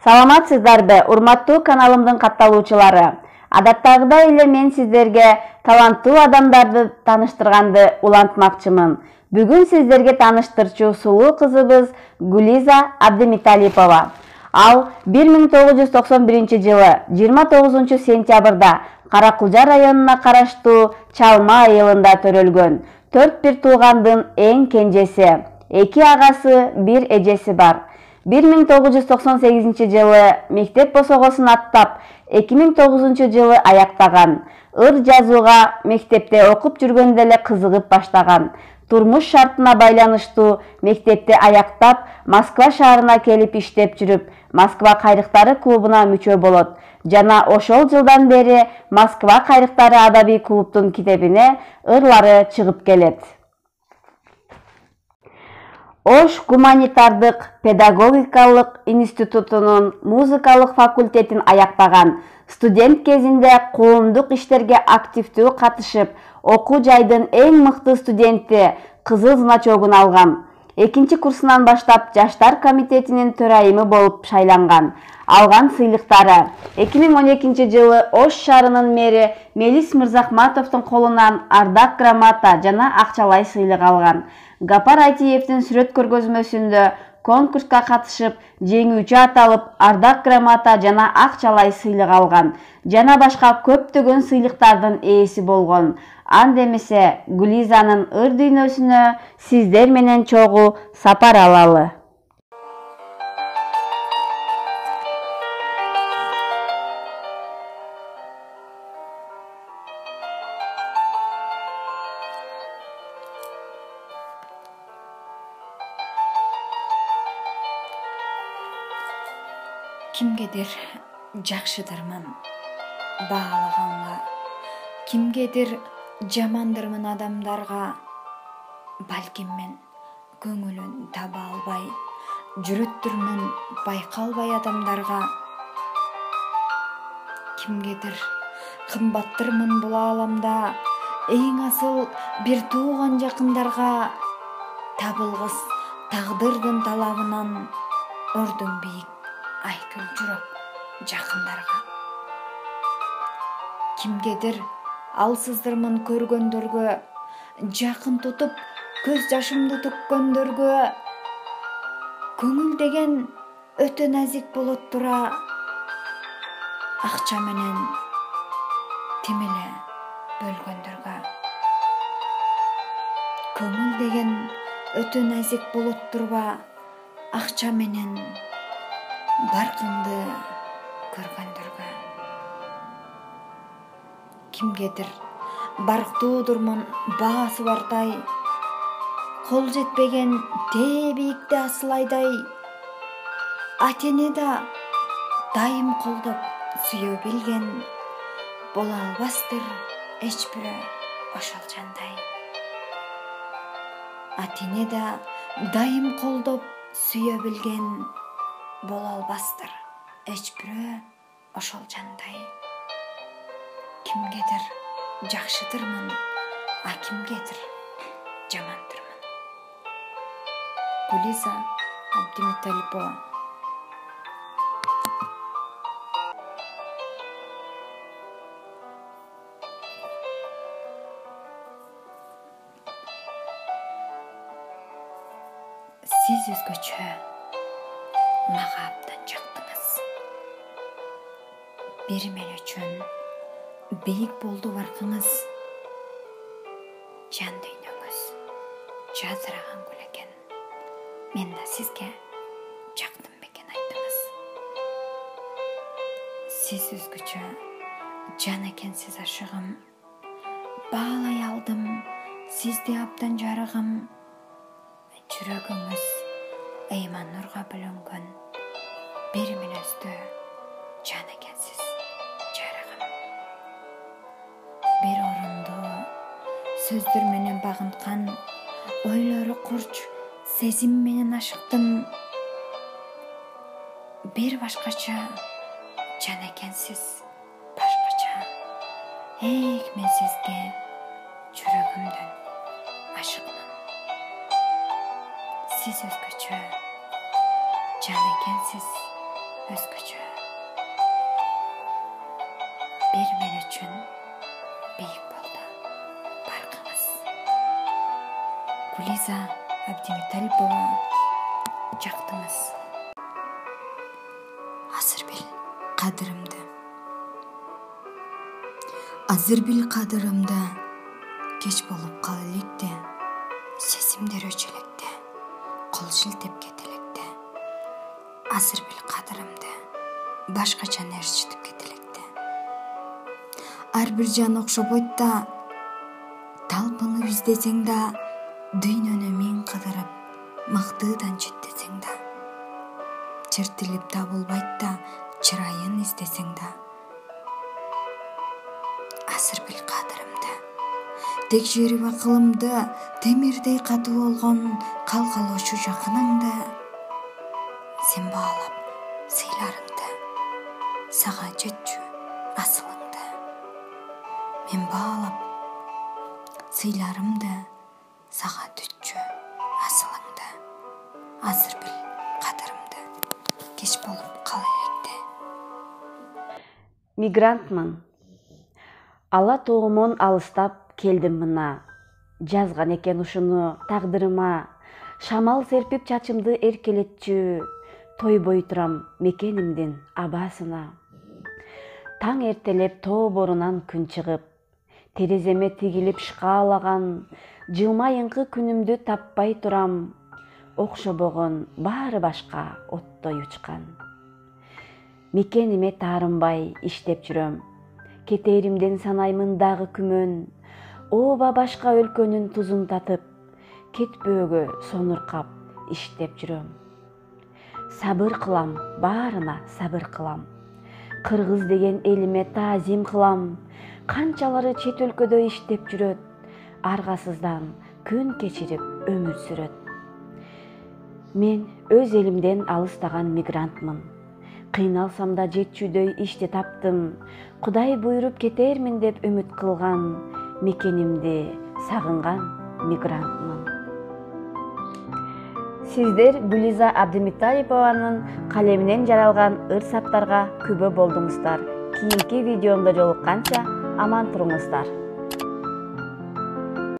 Саламатсыздарбы, урматтуу каналымдын катталуучулары. Адаттагыдай эле мен сиздерге таланттуу адамдарды тааныштырганды улантмакчымын. Бүгүн сиздерге тааныштырчу сулуу кызыбыз Гулиза Абдимиталипова. Ал 1991 жылы 29 сентябрда Каракулжа районуна караштуу Чалма айылында төрөлгөн. 4 туугандын эң кенжеси. 2 агасы, 1 эжеси бар. 1998 жылы мектеп босогосун аттап, 2009 жылы аяктаган. Ыр жазууга мектепте окуп жүргөндө эле кызыгып баштаган. Турмуш шартына байланыштуу мектепти аяктап, Москва шаарына келип иштеп жүрүп, Москва кайрыктары клубуна мүчө болот. Жана ошол жылдан бери Москва кайрыктары адабий клубтун китебине ырлары чыгып келет. Ош гуманитардык педагогикалык институтунун музыкалык факультетин аяктаган. Студент кезинде коомдук иштерге активдүү катышып, окуу жайдын эң мыкты студенти кызыл значогун алган. 2-курсунан баштап жаштар комитетинин төрайымы болуп шайланган. Алган сыйлыктары: 2012 жылы Ош шаарынын мэри Мелис Мырзахматовдун колунан Ардак грамота жана акчалай сыйлык алган. Гапар Айтиевдин сүрөт көргөзмөсүндө конкурска катышып, жеңүүчү аталып, Ардак грамота жана акчалай сыйлык алган. Жана башка көптөгөн сыйлыктардын ээси болгон. Анда эмесе Гулизанын ыр дүйнөсүнө сиздер менен чогуу сапар алалы. Кимгедир жакшыдырмын баалаганга, кимгедир жамандырмын адамдарга. Балким мен көңүлүн таба албай, жүрөттүрмүн байкалбай адамдарга. Кимгедир кымбаттырмын бул ааламда, эң асыл бир тууган жакындарга. Табылгыс тагдырдын талабынан, ордун бийик айкыл жүрөк жакындарга. Кимгедир алсыздырмын көргөндөргө, жакын тутуп көз жашымды төккөндөргө. Көңүл деген өтө назик болот тура, акча менен тимеле бөлгөндөргө. Көңүл деген өтө назик болот турба, акча менен баркыңды көргөндөргө. Кимгедир барктуудурмун баасы бардай, кол жетпеген тээ бийикте асыл айдай. Ата-эне да дайым колдоп сүйө билген, боло албастыр эч бирөө ошол жандай. Ата-эне да дайым колдоп сүйө билген, боло албастыр эч бирөө ошол жандай. Кимгедир жакшыдырмын, а кимгедир жамандырмын. Гулиза Абдимиталипова. Сиз өзгөчө мага абдан жактыңыз. Бир мен үчүн бийик болду баркыңыз. Жан дүйнөңүз жазыраган гүл экен. Мен да сизге жактым бекен айтыңыз. Сиз өзгөчө жан экенсиз ашыгым. Баалай алдым сизди абдан жарыгым. Жүрөгүңүз эйман нурга бөлөнгөн. Бир мүнөздө жан экенсиз жарыгым. Бир орундуу сөздөр менен багынткан, ойлору курч сезим менен ашыктым. Бир башкача жан экенсиз башкача. Мен сизге жүрөгүмдөн ашыкмын. Сиз өзгөчө жан экенсиз өзгөчө. Бир мен үчүн бийик болду баркыңыз. Гулиза Абдимуталипова, жактыңыз. Азыр бил кадырымды. Азыр бил кадырымды. Кеч болуп кала электе, сезимдер өчөлекте, кол шилтеп кетелекте. Азыр бил кадырымды. Башкача нерсе жетип кетелекте. Ар бир жан окшобойт да, талпынып издесең да, дүйнөнү мен кыдырып, мактыдан четтесең да. Чертилип табылбайт да, чырайын издесең да. Азыр бил кадырымды. Текшерип акылымды, темирдей катуу болгон калкалоочу жакыныңды. Сен баалап сыйларыңды, сага жетчү асылыңды. Мен баалап сыйларымды, сага түтчү асылыңды. Азыр бил кадырымды. Кеч болуп кала электе. Мигрантмын. Ала тоомон алыстап келдим мына. Жазган экен ушуну тагдырыма. Шамал серпип чачымды эркелетчү. Тойбой турам мекенимдин абасына. Таң эртелеп тоо борунан күн чыгып, тереземе тигилип шкаалаган, жылмайыңкы күнүмдү таппай турам. Окшобогон баары башка оттой учкан. Мекениме таарынбай иштеп жүрөм. Кетеримден санаймын дагы күмөн. Ооба башка өлкөнүн тузун татып, кетпөөгө сонуркап иштеп жүрөм. Сабыр кылам, баарына сабыр кылам. Кыргыз деген элиме таазим кылам. Канчалары чет өлкөдө иштеп жүрөт, аргасыздан күн кечирип өмүр сүрөт. Мен өз элимден алыстаган мигрантмын. Кыйналсам да жетчүдөй ишти таптым. Кудай буйруп кетермин деп үмүт кылган, мекенимди сагынган мигрантмын. Сиздер Гулиза Абдимуталипованын калеминен жаралган ыр-саптарга күбө болдуңуздар. Кийинки видеомдо жолукканча аман туруңуздар.